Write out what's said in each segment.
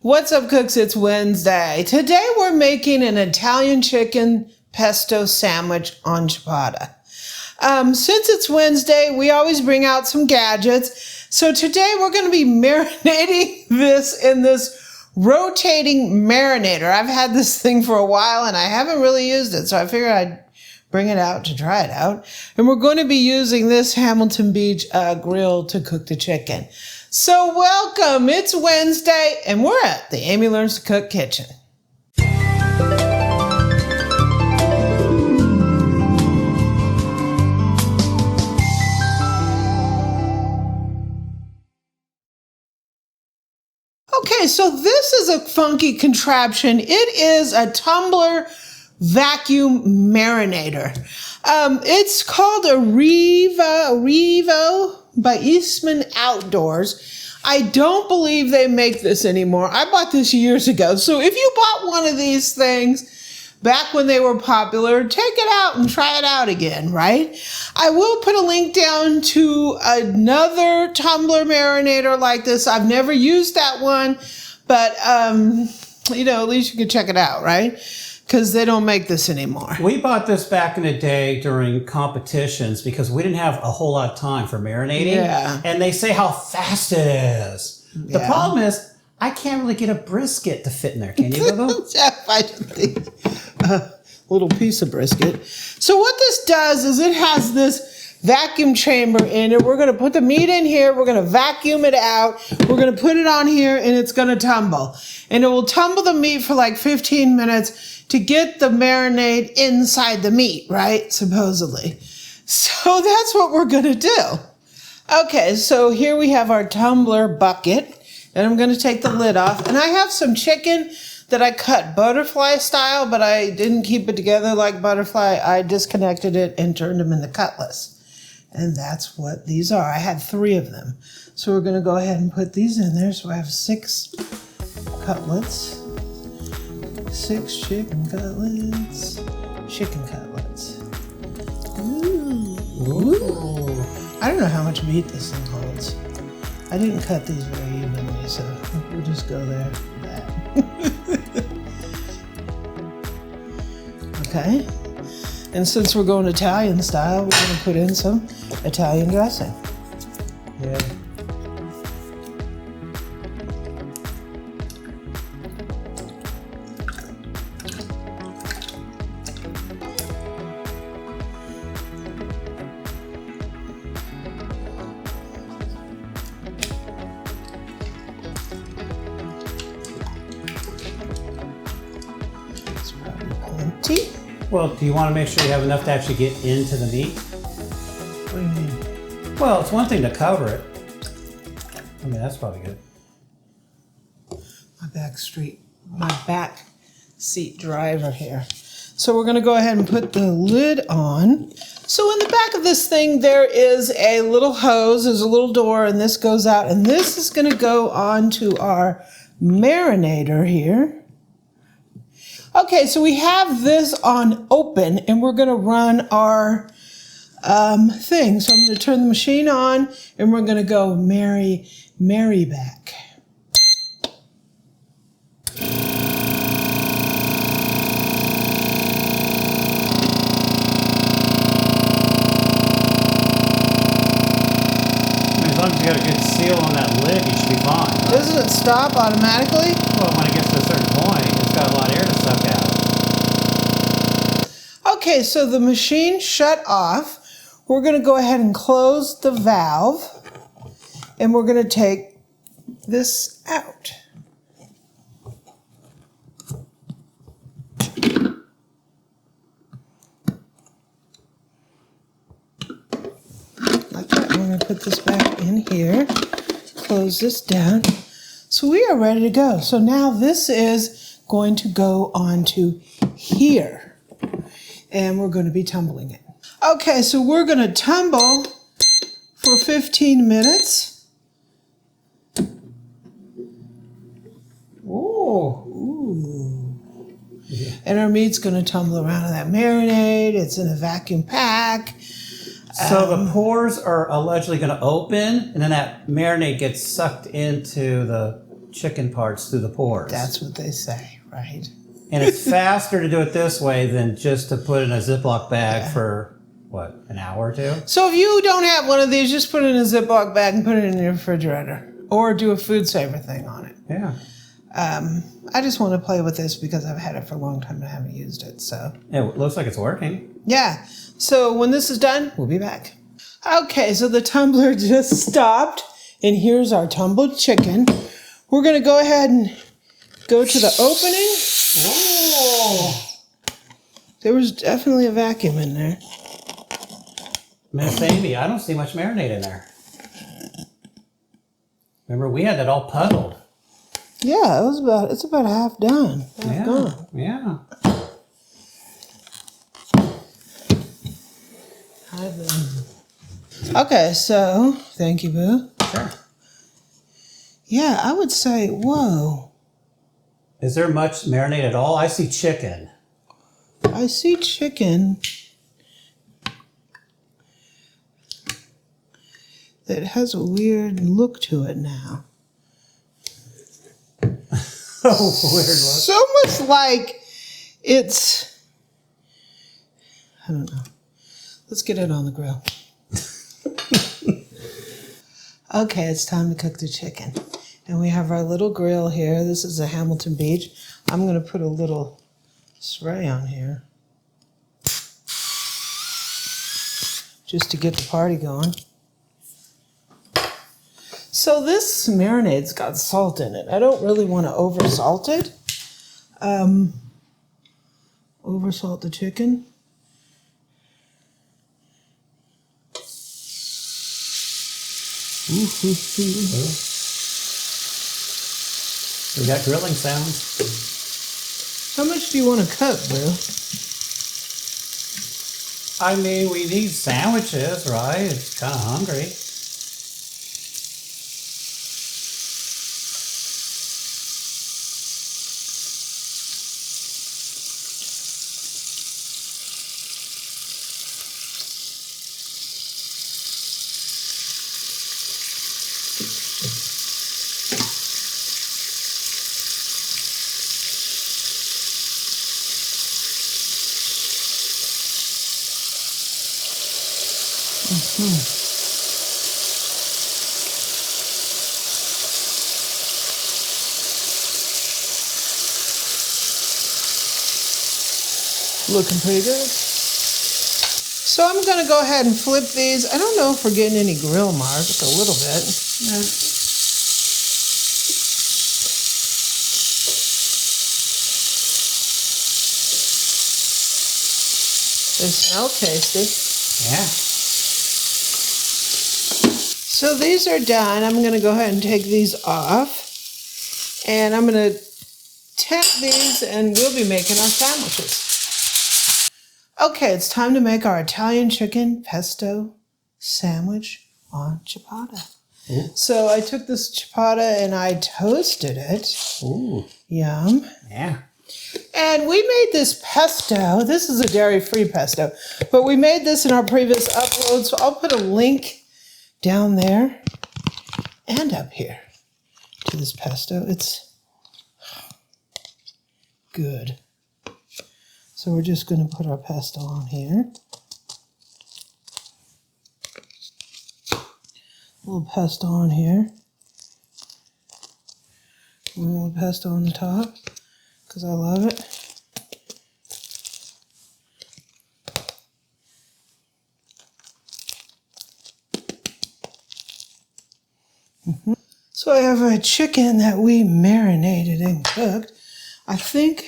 What's up, cooks? It's Wednesday. Today we're making an Italian chicken pesto sandwich on ciabatta. Since it's Wednesday, we always bring out some gadgets. So today we're going to be marinating this in this rotating marinator. I've had this thing for a while and I haven't really used it, so I figured I'd bring it out to try it out. And we're going to be using this Hamilton Beach grill to cook the chicken. So welcome, it's Wednesday and we're at the Amy Learns to Cook kitchen. Okay, so this is a funky contraption. It is a tumbler vacuum marinator. It's called a Reveo by Eastman Outdoors. I don't believe they make this anymore. I bought this years ago. So if you bought one of these things back when they were popular, take it out and try it out again, right? I will put a link down to another tumbler marinator like this. I've never used that one, but at least you can check it out, right? Because they don't make this anymore. We bought this back in the day during competitions because we didn't have a whole lot of time for marinating. Yeah. And they say how fast it is. Yeah. The problem is, I can't really get a brisket to fit in there. Can you, Boo? I don't think a little piece of brisket. So what this does is it has this vacuum chamber in it. We're going to put the meat in here. We're going to vacuum it out. We're going to put it on here and it's going to tumble. And it will tumble the meat for like 15 minutes to get the marinade inside the meat, right? Supposedly. So that's what we're going to do. Okay, so here we have our tumbler bucket. And I'm going to take the lid off. And I have some chicken that I cut butterfly style, but I didn't keep it together like butterfly. I disconnected it and turned them into cutlets. And that's what these are. I had 3 of them. So we're going to go ahead and put these in there. So I have 6 cutlets. 6 chicken cutlets. Chicken cutlets. Ooh. Ooh. I don't know how much meat this thing holds. I didn't cut these very evenly, so we'll just go there. Okay. And since we're going Italian style, we're going to put in some Italian dressing. Yeah. It's probably plenty. Well, do you want to make sure you have enough to actually get into the meat? What do you mean? Well, it's one thing to cover it. I mean, that's probably good. My back seat driver here. So we're going to go ahead and put the lid on. So in the back of this thing, there is a little hose. There's a little door, and this goes out. And this is going to go onto our marinator here. Okay, so we have this on open, and we're going to run our thing. So I'm going to turn the machine on, and we're going to go Mary back. As long as you got a good seal on that lid, you should be fine. Right? Doesn't it stop automatically? Well, when it gets to a certain point, it's got a lot of air to suck out. Okay, so the machine shut off. We're going to go ahead and close the valve, and we're going to take this out. Like that. We're going to put this back in here, close this down. So we are ready to go. So now this is going to go onto here, and we're going to be tumbling it. Okay, so we're going to tumble for 15 minutes. Ooh. Yeah. And our meat's going to tumble around in that marinade. It's in a vacuum pack. So the pores are allegedly going to open, and then that marinade gets sucked into the chicken parts through the pores. That's what they say, right? And it's faster to do it this way than just to put it in a Ziploc bag for, what, an hour or two? So if you don't have one of these, just put it in a Ziploc bag and put it in your refrigerator. Or do a food saver thing on it. Yeah. I just want to play with this because I've had it for a long time and I haven't used it, so. It looks like it's working. Yeah. So when this is done, we'll be back. Okay, so the tumbler just stopped. And here's our tumbled chicken. We're going to go ahead and go to the opening. Oh! There was definitely a vacuum in there. Miss Amy, I don't see much marinade in there. Remember, we had that all puddled. Yeah, it's about half done. Half gone. Yeah. Okay, so thank you, Boo. Sure. Yeah, I would say, whoa. Is there much marinade at all? I see chicken. I see chicken that has a weird look to it now. Oh, weird look. So much like it's, I don't know. Let's get it on the grill. Okay, it's time to cook the chicken. And we have our little grill here. This is a Hamilton Beach. I'm going to put a little spray on here just to get the party going. So this marinade's got salt in it. I don't really want to over-salt it. Over-salt the chicken. We got grilling sounds. How much do you want to cook, Boo? I mean, we need sandwiches, right? It's kind of hungry. Looking pretty good. So I'm going to go ahead and flip these. I don't know if we're getting any grill marks, a little bit. Yeah. They smell tasty. Yeah. So these are done. I'm going to go ahead and take these off. And I'm going to tap these and we'll be making our sandwiches. Okay, it's time to make our Italian chicken pesto sandwich on ciabatta. Ooh. So I took this ciabatta and I toasted it. Ooh. Yum. Yeah. And we made this pesto. This is a dairy-free pesto, but we made this in our previous upload, so I'll put a link down there and up here to this pesto. It's good. So we're just going to put our pesto on here. A little pesto on here. A little pesto on the top, because I love it. So I have a chicken that we marinated and cooked. I think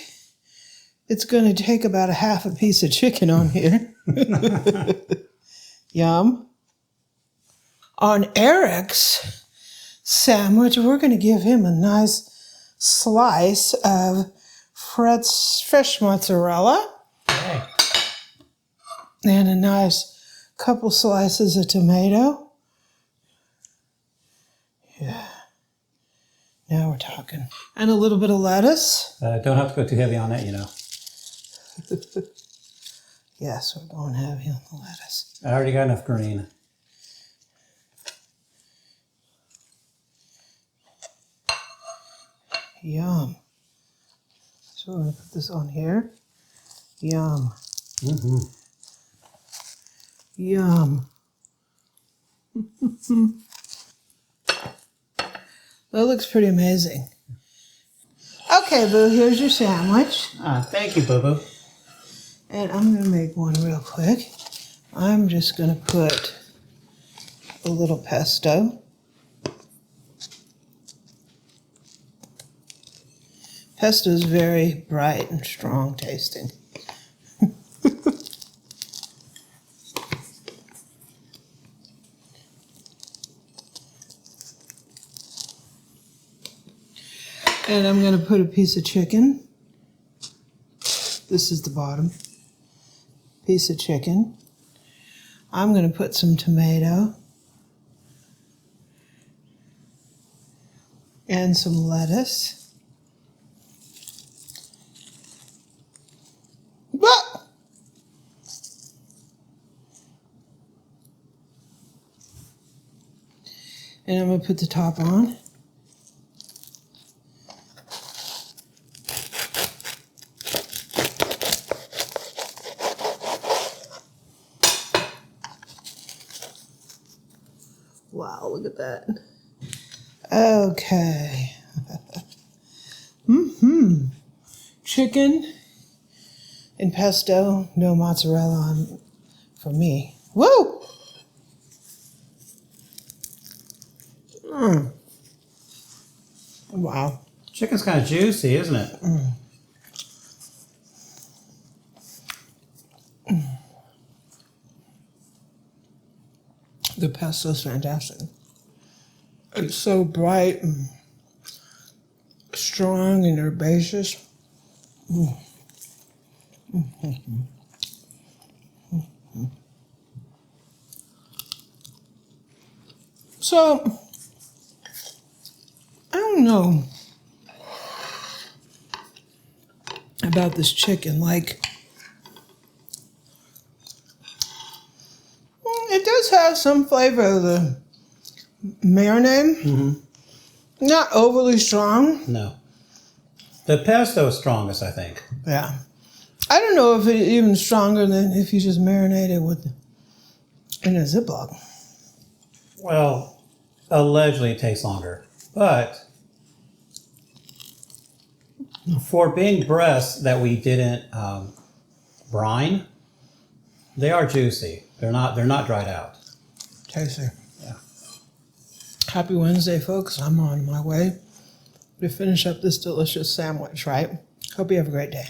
it's going to take about a half a piece of chicken on here. Yum. On Eric's sandwich, we're going to give him a nice slice of fresh mozzarella. Okay. And a nice couple slices of tomato. Yeah. Now we're talking. And a little bit of lettuce. Don't have to go too heavy on it, you know. Yes, we're going heavy on the lettuce. I already got enough green. Yum. So I'm going to put this on here. Yum. Mm-hmm. Yum. That looks pretty amazing. Okay, Boo, here's your sandwich. Thank you, Boo Boo. And I'm going to make one real quick. I'm just going to put a little pesto. Pesto is very bright and strong tasting. And I'm going to put a piece of chicken. This is the bottom. Piece of chicken. I'm going to put some tomato. And some lettuce. But and I'm going to put the top on. Wow, look at that. Okay. Chicken and pesto, no mozzarella on for me. Woo! Wow. Chicken's kind of juicy, isn't it? The pesto's fantastic. It's so bright and strong and herbaceous. So, I don't know about this chicken. Like, it does have some flavor of the marinade. Mm-hmm. Not overly strong. No. The pesto is strongest, I think. Yeah. I don't know if it's even stronger than if you just marinate it in a Ziploc. Well, allegedly it takes longer. But for being breasts that we didn't brine, they are juicy. They're not dried out. Tasty. Yeah. Happy Wednesday, folks. I'm on my way to finish up this delicious sandwich, right? Hope you have a great day.